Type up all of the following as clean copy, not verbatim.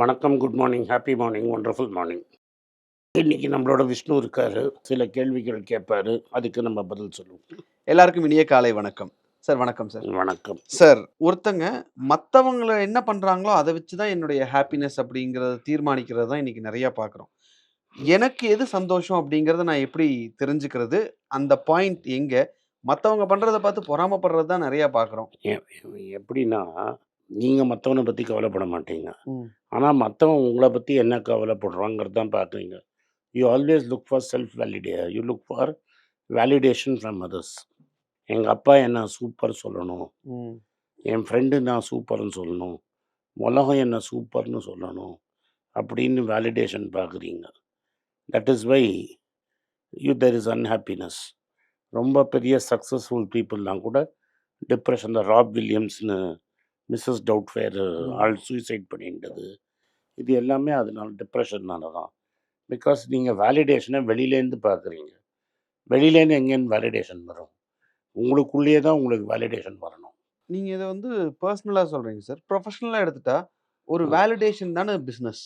வணக்கம், good morning, happy morning, wonderful morning. இன்னைக்கு நம்மளோட விஷ்ணு இருக்காரு. சில கேள்விகள் கேட்பாரு. அதுக்கு நம்ம பதில் சொல்லுவோம். எல்லாருக்கும் இனிய காலை வணக்கம். சார் வணக்கம் சார். வணக்கம். சார், ஒருத்தங்க மத்தவங்கள என்ன பண்றாங்களோ, அத வச்சு தான் என்னுடைய ஹாப்பினஸ் அப்படிங்கிறத தீர்மானிக்கிறது தான் இன்னைக்கு நெறையா பார்க்குறோம். எனக்கு எது சந்தோஷம் அப்படிங்கிறத நான் எப்படி தெரிஞ்சுக்கிறது? அந்த பாயிண்ட் எங்க? மத்தவங்க பண்றத பார்த்து பொறாமப்படுறது தான் நெறையா பார்க்குறோம். எப்படின்னா, நீங்க மத்தவன பத்தி கவலைப்பட மாட்டீங்க. ம். ஆனா, மத்தவன் உங்கள பத்தி என்ன கவலைப்படுறாங்கிறது தான் பார்க்குறீங்க. You always look for self you look for validation from others. எங்க அப்பா என்ன சூப்பர் சொல்லணும். ம். என் ஃப்ரெண்டு நான் சூப்பர்ன்னு சொல்லணும். உலகம் என்ன சூப்பர்ன்னு சொல்லணும். அப்படின்னு வேலிடேஷன் பார்க்குறீங்க. That is why there is unhappiness. ரொம்ப பெரிய சக்ஸஸ்ஃபுல் பீப்புளெலாம் கூட டிப்ரெஷன், இந்த ராப் வில்லியம்ஸ்னு மிஸ்ஸஸ் டவுட்ஃபேர் ஆள் சூசைட் பண்ணிட்டது. இது எல்லாமே அதனால டிப்ரெஷன்னால தான். பிகாஸ் நீங்கள் வேலிடேஷனை வெளியிலேருந்து பார்க்குறீங்க. வெளியிலேருந்து எங்கேருந்து வேலிடேஷன் வரும்? உங்களுக்குள்ளேயே தான் உங்களுக்கு வேலிடேஷன் வரணும். நீங்க இத வந்து பெர்சனலா சொல்றீங்க சார். ப்ரொஃபஷனலா எடுத்துட்டா, ஒரு வேலிடேஷன் தானே பிசினஸ்.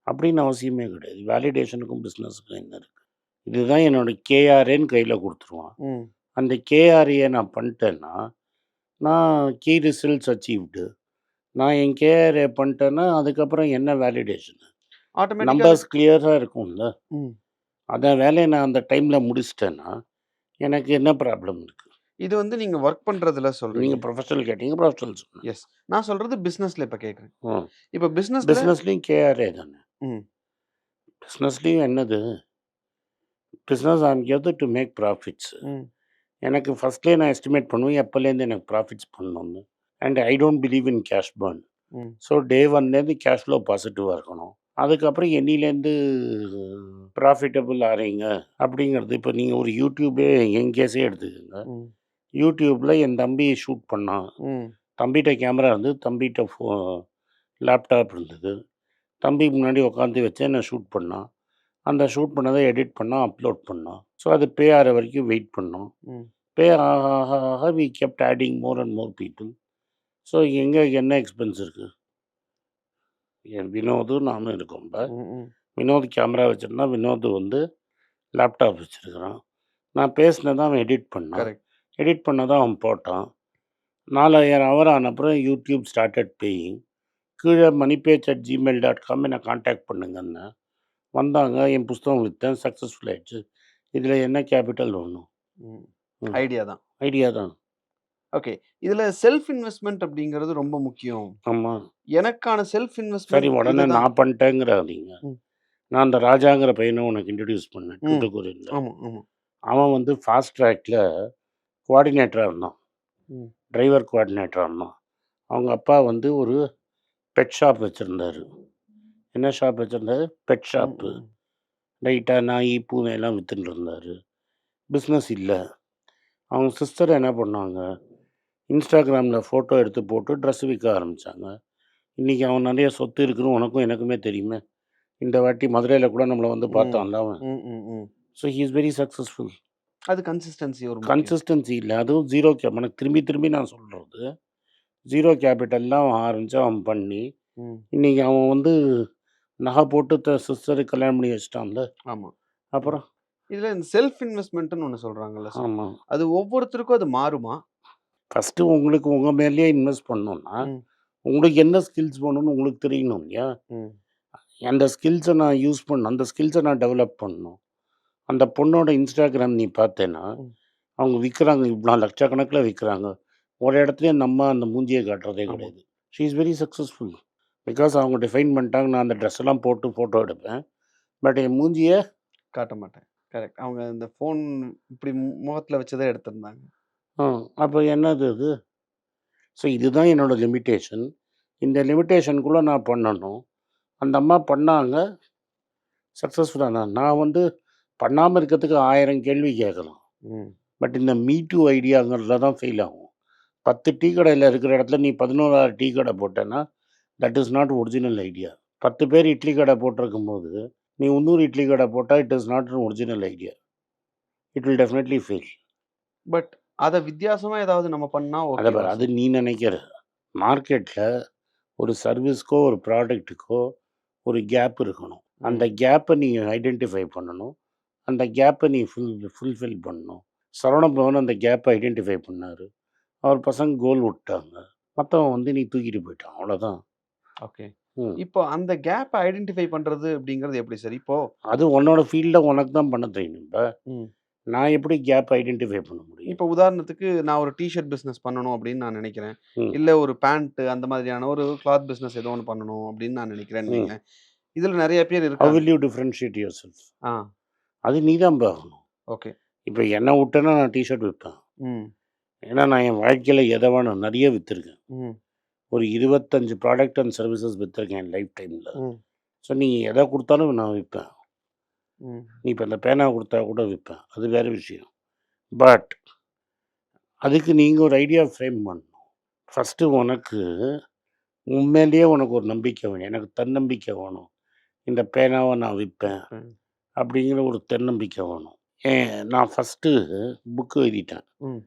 அப்படின்னு அவசியமே கிடையாது. வேலிடேஷனுக்கும் பிஸ்னஸுக்கும் என்ன இருக்குது? இதுதான் என்னோட கேஆர்ஏன்னு கையில் கொடுத்துருவான். ம். அந்த கேஆர்ஏ நான் பண்ணிட்டேன்னா, நான் கீ ரிசல்ட்ஸ் அச்சீவ்டு. நான் என் கேஆர்ஏ பண்ணிட்டேன்னா, அதுக்கப்புறம் என்ன வேலிடேஷன்? ஆட்டோமேட்டிக்கா நம்பர்ஸ் கிளியராக இருக்கும்ல. ம். அந்த வேலையை நான் அந்த டைமில் முடிச்சிட்டேன்னா, எனக்கு என்ன ப்ராப்ளம் இருக்குது? இது வந்து நீங்க வொர்க் பண்றதுல சொல்றீங்க. நீங்கள் ப்ரொஃபஷனல் கேட்டீங்க, ப்ரொஃபஷனல் சொன்னேன். எஸ். நான் சொல்றது பிசினஸ்ல இப்ப கேட்கிறேன். ம். இப்ப பிசினஸ்ல பிஸ்னஸ்லேயும் கேஆர்ஏ தானே. ம். பிஸ்னஸ்லேயும் என்னது? Business I'm here to make profits. ம். எனக்கு ஃபஸ்ட்லேயே நான் எஸ்டிமேட் பண்ணுவேன் எப்போலேருந்து எனக்கு ப்ராஃபிட்ஸ் பண்ணணும்னு. And I don't believe in cash burn. ம். ஸோ டே ஒன்லேருந்து கேஷ் ஃப்ளோ பாசிட்டிவாக இருக்கணும். அதுக்கப்புறம் என்னிலேருந்து ப்ராஃபிட்டபிள் ஆகிறீங்க அப்படிங்கிறது. இப்போ நீங்கள் ஒரு யூடியூபே என் கேஸே எடுத்துக்கோங்க. ம். யூடியூப்பில் என் தம்பி ஷூட் பண்ணான். ம். தம்பிகிட்ட கேமரா இருந்தது, தம்பிகிட்ட லேப்டாப் இருந்தது. தம்பி முன்னாடி உட்காந்து வச்சு நான் ஷூட் பண்ணான். அந்த ஷூட் பண்ணதை எடிட் பண்ணால் அப்லோட் பண்ணான். ஸோ அது பே ஆகிற வரைக்கும் வெயிட் பண்ணோம். ம். பே ஆக ஆக ஆக we kept adding more and more people. So எங்கே என்ன எக்ஸ்பென்ஸ் இருக்குது? என் வினோது நானும் இருக்கோம். இப்போ ம். ம். வினோத் கேமரா வச்சுருந்தா, வினோத் வந்து லேப்டாப் வச்சுருக்கிறான். நான் பேசினதான் அவன் எடிட் பண்ணான். கரெக்ட். எடிட் பண்ணதான் அவன் போட்டான். 4000 ஹவர் ஆன அப்புறம் யூடியூப் ஸ்டார்டட் பேயிங். கீழே moneypage@gmail.com என்னை காண்டாக்ட் பண்ணுங்கன்னு வந்தாங்க. என் புஸ்தகம் விற்றேன், சக்ஸஸ்ஃபுல் ஆயிடுச்சு. இதில் என்ன கேபிட்டல் ஒன்றும் ம். ஐடியா தான். ஐடியா தான். ஓகே. இதுல செல்ஃப் இன்வெஸ்ட்மென்ட் அப்படிங்கிறது ரொம்ப முக்கியம். ஆமாம். எனக்கான செல்ஃப் சரி, இன்வெஸ்ட்மென்ட் உடனே இதுதான். நான் பண்ணிட்டேங்கிறாதீங்க. ம். நான் அந்த ராஜாங்கிற பையனை உனக்கு இன்ட்ரடியூஸ் பண்ணேன் ம். தூத்துக்குடியில். ஆமா, ஆமா. அவன் வந்து ஃபாஸ்ட் ட்ராக்கில் கோஆர்டினேட்டராக இருந்தான். ம். டிரைவர் கோஆர்டினேட்டராக இருந்தான். அவங்க அப்பா வந்து ஒரு பெட் ஷாப் வச்சுருந்தாரு. என்ன ஷாப் வச்சுருந்தாரு? பெட் ம். ஷாப்பு. ம். லைட்டாக நாய் பூனை எல்லாம் விற்றுன்னு இருந்தார். பிஸ்னஸ் இல்லை. அவங்க சிஸ்டர் என்ன பண்ணாங்க, இன்ஸ்டாகிராமில் ஃபோட்டோ எடுத்து போட்டு ட்ரெஸ் விற்க ஆரம்பித்தாங்க. இன்றைக்கி அவன் நிறைய சொத்து இருக்குன்னு உனக்கும் எனக்குமே தெரியுமே. இந்த வாட்டி மதுரையில் கூட நம்மளை வந்து ம். பார்த்தான்ல அவன். ம். ம். ம். So he is very successful. அது கன்சிஸ்டன்சி ஒரு முக்கியம். கன்சிஸ்டன்சி இல்லை, அதுவும் ஜீரோ எனக்கு திரும்பி திரும்பி நான் சொல்கிறது, ஜீரோ கேபிட்டல்லாம் அவன் ஆரம்பித்து அவன் பண்ணி ம். இன்றைக்கி அவன் வந்து நகை போட்டு சிஸ்டருக்கு கல்யாணம் பண்ணி வச்சிட்டான்ல. ஆமா. அப்புறம் இதுல இந்த செல்ஃப் இன்வெஸ்ட்மென்ட்னு ஒண்ணு சொல்றாங்கல்ல சார். ஆமாம். அது ஒவ்வொருத்தருக்கும் அது மாறுமா? ஃபஸ்ட்டு உங்களுக்கு உங்கள் மேலேயே இன்வெஸ்ட் பண்ணணுன்னா ம். உங்களுக்கு என்ன ஸ்கில்ஸ் வேணும்னு உங்களுக்கு தெரியணும் இல்லையா? ம். அந்த ஸ்கில்ஸை நான் யூஸ் பண்ணணும், அந்த ஸ்கில்ஸை நான் டெவலப் பண்ணணும். அந்த பொண்ணோட இன்ஸ்டாகிராம் நீ பார்த்தேன்னா ம். அவங்க விற்கிறாங்க, இவ்வளோ லட்சக்கணக்கில் விற்கிறாங்க. ஒரு இடத்துலையும் நம்ம அந்த மூஞ்சியை காட்டுறதே ஆமா. கிடையாது. She is very successful. Because அவங்க டிஃபைன் பண்ணிட்டாங்க, நான் அந்த ட்ரெஸ் எல்லாம் போட்டு ஃபோட்டோ எடுப்பேன், பட் என் மூஞ்சியை காட்ட மாட்டேன். கரெக்ட். அவங்க இந்த ஃபோன் இப்படி முகத்துல வச்சதே எடுத்திருந்தாங்க. அப்போ என்னது இது? ஸோ இதுதான் என்னோடய லிமிட்டேஷன். இந்த லிமிட்டேஷனுக்குள்ளே நான் பண்ணணும். அந்த அம்மா பண்ணாங்க, சக்ஸஸ்ஃபுல்லாக. நான் வந்து பண்ணாமல் இருக்கிறதுக்கு 1000 கேள்வி கேட்கலாம். ம். பட் இந்த மீ டூ ஐடியாங்கிறதுல தான் ஃபெயில் ஆகும். 10 டீ கடையில் இருக்கிற இடத்துல நீ 11ஆவது டீ கடை போட்டேன்னா that is not original idea. 10 பேர் இட்லி கடை போட்டிருக்கும் போது நீ 300 இட்லி கடை போட்டால் it is not an original idea. It will definitely fail. But அத வித்தியாசமா ஏதாவது நம்ம பண்ணா அதை ஓகேவா அது சார்? நீ நினைக்கிற மார்க்கெட்டில் ஒரு சர்வீஸ்க்கோ ஒரு ப்ராடக்ட்டுக்கோ ஒரு கேப் இருக்கணும். அந்த ம். கேப்பை நீ ஐடென்டிஃபை பண்ணணும். அந்த கேப்பை நீ ஃபுல்ஃபில் பண்ணணும். சரவண பவன் அந்த கேப்பை ஐடென்டிஃபை பண்ணாரு. அவர் பசங்க கோல் விட்டாங்க. மத்தவன் வந்து நீ தூக்கிட்டு போயிட்டான். அவ்வளோதான். ஓகே. ம். இப்போ அந்த கேப்ப ஐடென்டிஃபை பண்றது அப்படிங்கிறது எப்படி சார்? இப்போ அது உன்னோட ஃபீல்ட்ல உனக்கு தான் பண்ண தெரியும். இப்ப ம். நான் எப்படி கேப் ஐடென்டிஃபை பண்ண முடியும்? இப்போ உதாரணத்துக்கு நான் ஒரு டீ ஷர்ட் பிசினஸ் பண்ணணும் அப்படின்னு நான் நினைக்கிறேன். ம். இல்ல ஒரு பேண்ட் அந்த மாதிரியான ஒரு கிளாத் பிசினஸ் ஏதோ ஒண்ணு பண்ணணும் அப்படின்னு நான் நினைக்கிறேன்னு ம். வைங்களேன். இதுல நெறைய பேர் ஹவ் இருக்காங்க. Will you differentiate yourself? ஆ. அது நீ தான் பார்க்கணும். ஓகே. இப்ப என்ன விட்டேன்னா நான் டீ ஷர்ட் விற்பேன். ம். ஏன்னா நான் என் வாழ்க்கையில எத வேணும் நெறைய வித்துருக்கேன். ம். ஒரு 25 ப்ராடக்ட் அண்ட் சர்வீசஸ் வித்துருக்கேன் என் லைஃப் டைம்ல. ம். ஸோ நீ எத குடுத்தாலும் நான் விப்பேன். ம். நீ இப்ப இந்த பேனா குடுத்தா கூட விப்பேன். அது வேற விஷயம். பட் அதுக்கு நீங்க ஒரு ஐடியா ஃப்ரேம் பண்ணணும். ஃபர்ஸ்ட்டு உனக்கு உண்மையிலேயே உனக்கு ஒரு நம்பிக்கை வேணும். எனக்கு தன்னம்பிக்கை வேணும். இந்த பேனாவ நான் விப்பேன். ம். அப்படிங்கிற ஒரு தன்னம்பிக்கை வேணும். நான் ஃபர்ஸ்ட்டு புக் எழுதிட்டேன். ம்.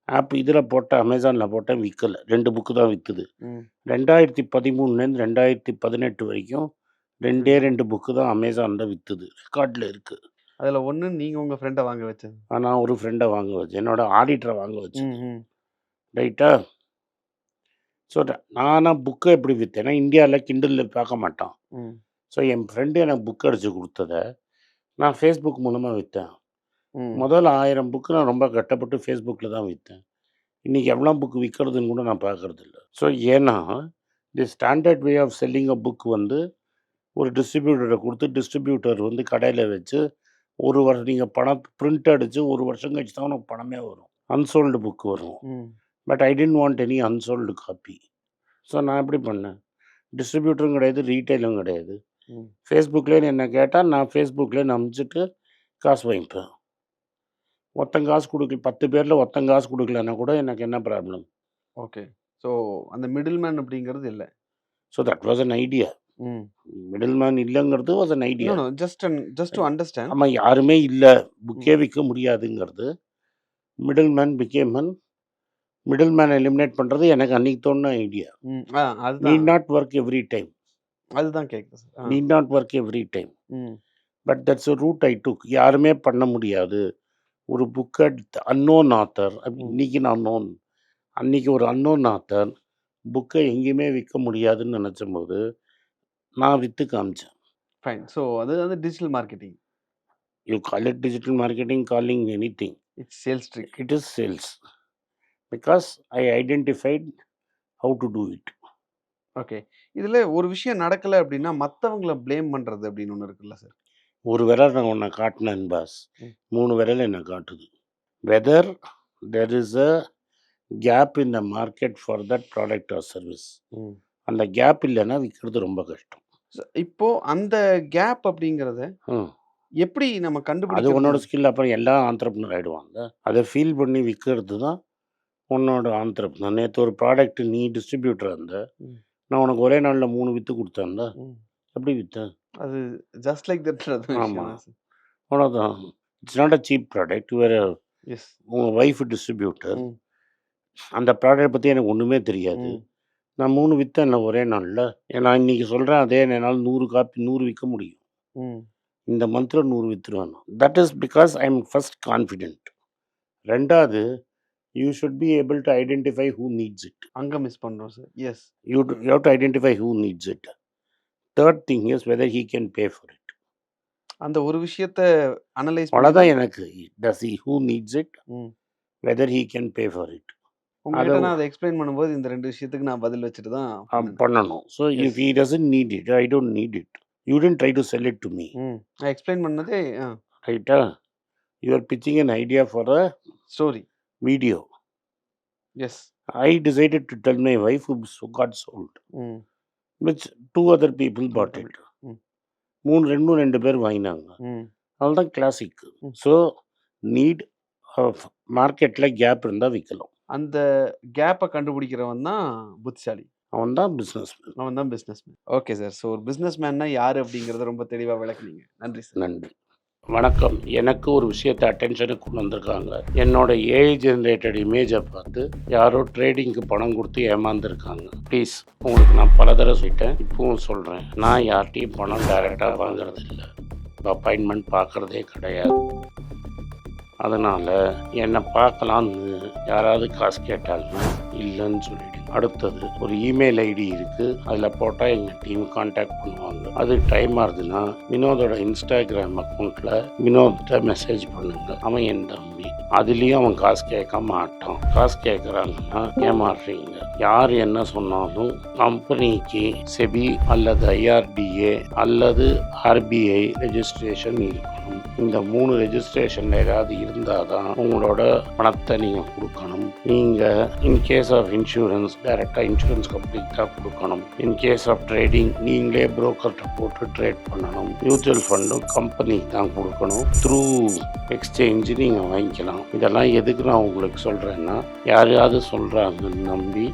ஆப் இதில போட்டேன், அமேசான்ல போட்டேன் விக்கல. 2 புக்கு தான் வித்துது. ம். 2013லேருந்து 2018 வரைக்கும் 2 2 புக்கு தான் அமேசான்ல வித்துது. ரெக்கார்ட்ல இருக்கு. அதுல ஒண்ணு நீங்க உங்க ஃப்ரெண்ட வாங்க வச்சது. நான் ஒரு ஃப்ரெண்ட வாங்க வச்சேன். என்னோட ஆடிட்டர வாங்க வச்சேன். ம். ம். ரைட்டா? ஸோ நானா புக்க எப்படி வித்தேன்னா, இந்தியால கிண்டல்ல பார்க்க மாட்டான். ம். ஸோ என் ஃப்ரெண்டு எனக்கு புக் அடிச்சு குடுத்தத, நான் Facebook மூலமா வித்தேன். ம். முதல் 1000 புக்கு நான் ரொம்ப கஷ்டப்பட்டு Facebookல தான் வித்தேன். இன்னைக்கு எவ்வளோ புக் விற்கிறதுன்னு கூட நான் பார்க்கறதில்ல. ஸோ ஏன்னா, the standard way of selling a book வந்து ஒரு டிஸ்ட்ரிபியூட்டர குடுத்து, டிஸ்ட்ரிபியூட்டர் வந்து கடையில வச்சு, ஒரு வருஷம் நீங்க பணம் பிரிண்ட் அடிச்சு 1 வருஷம் கழிச்சு தான் உனக்கு பணமே வரும். அன்சோல்டு புக் வரும். ம். But I didn't want any unsold copy. So நான் எப்படி பண்ணேன்? டிஸ்ட்ரிபியூட்டரும் கிடையாது, ரீட்டெயிலும் கிடையாது. ம். Facebookலேயே என்ன கேட்டா, நான் Facebookலேயே அனுப்பிச்சுட்டு காசு வாங்கிப்பேன். ஒருத்தன் காசு குடுக்கல 10 பேர்ல ஒருத்தன் காசு குடுக்கலன்னா கூட எனக்கு என்ன ப்ராப்ளம்? ஓகே. ஸோ அந்த மிடில் மேன் அப்படிங்கிறது இல்ல. So that was an idea. ம். மிடில் மேன் இல்லங்கிறது was an no, idea. No. Just to understand. ஆமா, யாருமே இல்ல. ம். புக்கே விக்க முடியாதுங்கிறது. Middleman became an middle மேன எலிமினேட் பண்றது எனக்கு அன்னைக்கு தோணுன ஐடியா. ம். நீட் அதுதான். Not work every time. அதுதான் கேட்குறேன் சார். Need not work every time. ம். But that's a route I டுக். யாருமே பண்ண முடியாது. ஒரு புக்க அன்னோன் ஆத்தர் ம். இன்னைக்கு நான் அன்னோன். அன்னைக்கு ஒரு அன்னோன் ஆத்தர் புக்க எங்கேயுமே விக்க முடியாதுன்னு நெனச்சம்போது, நான் வித்து காமிச்சேன். ஃபைன். ஸோ அது வந்து digital marketing. You call it digital marketing, calling anything. It's sales trick. It is sales. Because I identified how to do it. Okay. இதுல ஒரு விஷயம் நடக்கல அப்படின்னா, மத்தவங்கள ப்ளேம் பண்றது அப்படின்னு ஒண்ணு இருக்குல்ல சார்? ஒரு விரல் நான் உன்ன காட்டுனேன் பாஸ். ம். 3 விரல் என்ன காட்டுது. Whether there is a gap in the market for that product or service. ம். அந்த கேப் இல்லன்னா விக்கிறது ரொம்ப கஷ்டம். இப்போ அந்த கேப் அப்படிங்கிறத ம். எப்படி நம்ம அது கண்டுபிடிக்கிறது? உன்னோட ஸ்கில். அப்புறம் எல்லா ஆன்ட்ரப்ரனர் ஆயிடுவாங்க. அத ஃபீல் பண்ணி விக்கிறது தான் உன்னோட ஆன்ட்ரப்ரனர். நேத்து ஒரு ப்ராடக்ட் நீ டிஸ்ட்ரிபியூட்டரா இருந்த. ம். நான் உனக்கு ஒரே நாள்ல 3 வித்து குடுத்தேன்ல. ம். எப்படி வித்த? அது ஜஸ்ட் லைக் தட்ன்றது ஆமா. விஷயம் தான் சார். அவ்வளோதான். It's not a cheap product. You are yes. உங்க வைஃப் டிஸ்ட்ரிபியூட்டர். ம். அந்த ப்ராடக்ட் பத்தி எனக்கு ஒண்ணுமே தெரியாது. ம். நான் 3 வித்தேன்ல ஒரே நாள்ல. நான் இன்னைக்கு சொல்றேன் அதே என்னால 100 விக்க முடியும். ம். இந்த மந்த்ல 100 வித்துருவேன் நான். That is because I am first confident. 2வது you should be able to identify who needs it. அங்க மிஸ் பண்றோம் சார். Yes. You have to identify who needs it. 3rd thing is whether he can pay for it. அந்த ஒரு விஷயத்த analyse பண்ணி அவ்வளோதான் தான். எனக்கு. Does he who needs it, ம். Whether he can pay for it. உங்ககிட்ட அத நான் அத எக்ஸ்பிளைன் பண்ணும்போது இந்த 2 விஷயத்துக்கு நான் பதில் வச்சுட்டு தான் பண்ணுனேன். பண்ணணும். So yes. If he doesn't need it, I don't need it. You didn't try to sell it to me. ம். நான் எக்ஸ்பிளைன் பண்ணதே ரைட்டா? You are pitching an idea for a story. Video. Yes. I decided to tell my wife who got sold, ம். which 2 other people bought it. ம். 2 பேர் வாங்கினாங்க. ம். அதுதான் கிளாசிக். ம். ஸோ நீட் ஆஃப் மார்க்கெட்ல கேப் இருந்தா விக்கலாம். அந்த கேப்ப கண்டுபிடிக்கிறவன் தான் புத்திசாலி. அவன் தான் பிசினஸ்மேன். அவன் தான் பிசினஸ்மேன். Okay sir. ஸோ ஒரு பிசினஸ்மேன்னா யாரு அப்படிங்கிறத ரொம்ப தெளிவா விளக்குனீங்க. நன்றி சார். நன்றி. வணக்கம். எனக்கு ஒரு விஷயத்தை அட்டென்ஷனுக்கு கொண்டு வந்திருக்காங்க. என்னோட ஏஐ ஜெனரேட்டட் இமேஜை பார்த்து யாரோ ட்ரேடிங்க்கு பணம் கொடுத்து ஏமாந்துருக்காங்க. ப்ளீஸ், உங்களுக்கு நான் பல தடவை சொல்லிட்டேன், இப்பவும் சொல்கிறேன், நான் யார்கிட்டையும் பணம் டைரெக்டாக வாங்குறது இல்லை, அப்பாயின்மெண்ட் பார்க்குறதே கிடையாது. அதனால் என்னை பார்க்கலான்னு யாராவது காசு கேட்டாங்கன்னா இல்லைன்னு சொல்லிவிடுங்க. அடுத்தது, ஒரு இமெயில் ஐடி இருக்குது, அதில் போட்டால் எங்கள் டீம் கான்டாக்ட் பண்ணுவாங்க. அது டைம் ஆகுதுன்னா வினோதோட இன்ஸ்டாகிராம் அக்கௌண்ட்டில் வினோத்திட்ட மெசேஜ் பண்ணுங்க. அவன் என் தம்பி, அதுலேயும் அவன் காசு கேட்க மாட்டான். காசு கேட்குறாங்கன்னா ஏமாறுறீங்க. யார் என்ன சொன்னாலும் கம்பெனிக்கு செபி அல்லது ஐஆர்டிஏ அல்லது ஆர்பிஐ ரெஜிஸ்ட்ரேஷன் இருக்கணும். இந்த 3 ரெஜிஸ்ட்ரேஷன் ஏதாவது இருந்தால் தான் உங்களோட பணத்தை நீங்கள் கொடுக்கணும். நீங்கள் இன்கேஸ் ஆஃப் இன்சூரன்ஸ் டைரெக்டாக இன்சூரன்ஸ் கம்பெனிக்கு தான் கொடுக்கணும். இன்கேஸ் ஆஃப் ட்ரேடிங் நீங்களே புரோக்கர்கிட்ட போட்டு ட்ரேட் பண்ணணும். மியூச்சுவல் ஃபண்டும் கம்பெனிக்கு தான் கொடுக்கணும். த்ரூ எக்ஸ்சேஞ்சு நீங்கள் வாங்கிக்கலாம். இதெல்லாம் எதுக்கு நான் உங்களுக்கு சொல்கிறேன்னா, யாரையாவது சொல்கிறாங்கன்னு நம்பி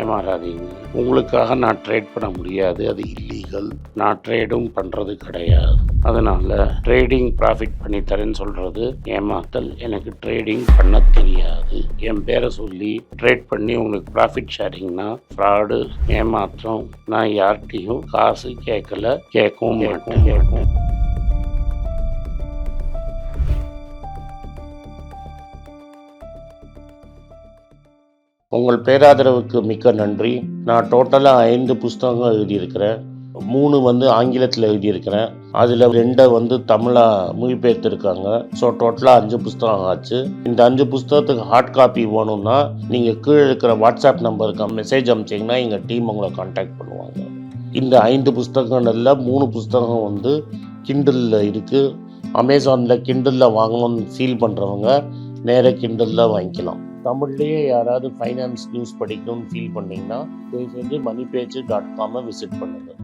ஏமாறாதீங்க. உங்களுக்காக நான் ட்ரேட் பண்ண முடியாது, அது இல்லீகல். நான் ட்ரேடும் பண்ணுறது கிடையாது. அதனால் ட்ரேடிங் ப்ராஃபிட் பண்ணி தரேன்னு சொல்கிறது ஏமாத்தல். எனக்கு ட்ரேடிங் பண்ண தெரியாது. என் பேரை சொல்லி ட்ரேட் பண்ணி உங்களுக்கு ப்ராஃபிட் ஷேரிங்னா ஃப்ராடு, ஏமாற்றம். நான் யார்கிட்டையும் காசு கேட்கல, கேட்கவும் மாட்டேன். உங்கள் பேராதரவுக்கு மிக்க நன்றி. நான் டோட்டலாக 5 புஸ்தகங்கள் எழுதியிருக்கிறேன். 3 வந்து ஆங்கிலத்தில் எழுதியிருக்கிறேன். அதில் 2 தமிழாக மொழிபெயர்த்துருக்காங்க. ஸோ டோட்டலாக 5 புஸ்தகம் ஆச்சு. இந்த 5 புஸ்தகத்துக்கு ஹார்ட் காப்பி வேணும்னா நீங்கள் கீழே இருக்கிற வாட்ஸ்அப் நம்பருக்கு மெசேஜ் அனுப்பிச்சிங்கன்னா எங்கள் டீம் உங்களை கான்டாக்ட் பண்ணுவாங்க. இந்த 5 புஸ்தகங்களில் 3 புஸ்தகம் கிண்டலில் இருக்குது. அமேசானில் கிண்டலில் வாங்கணும்னு ஃபீல் பண்ணுறவங்க நேராக கிண்டலில் வாங்கிக்கலாம். தமிழ்லேயே யாராவது ஃபைனான்ஸ் நியூஸ் படிக்கணும்னு ஃபீல் பண்ணிங்கன்னா தயவு செஞ்சு moneypage.com விசிட் பண்ணுங்கள்.